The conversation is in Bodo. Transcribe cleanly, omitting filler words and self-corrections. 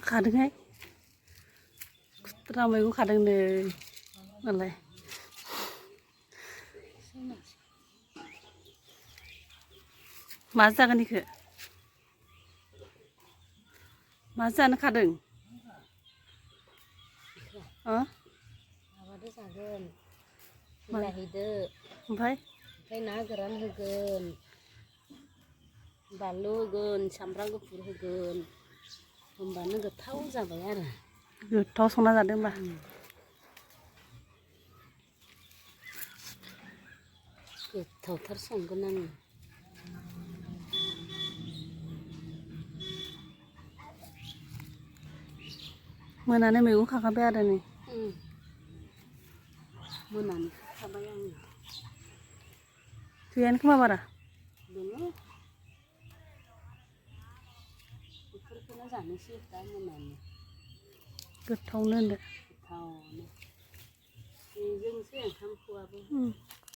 खादोंहाय खुथ्रा मैगं खादों नै मालाय मा जागोन इखो मा जानो खादों माबादो जागोन बिलाहिदो ओमफ्राय ना गोरान होगोन बानलु होगोन सामब्राम गुफुर होगोन होमबानो गोथाव जाबाय आरो गोथाव संना जादों होमबा गोथावथार संगोन आङो मोनानि मैगं खाखाबाय आरो नै मोनानि खाबाय आङो गैयानो खोमा बारा दङो बेफोरखौनो जानोसै दा मोनानि गोथावनो होनदो गोथावनो बेजोंसो ओंखामखौआबो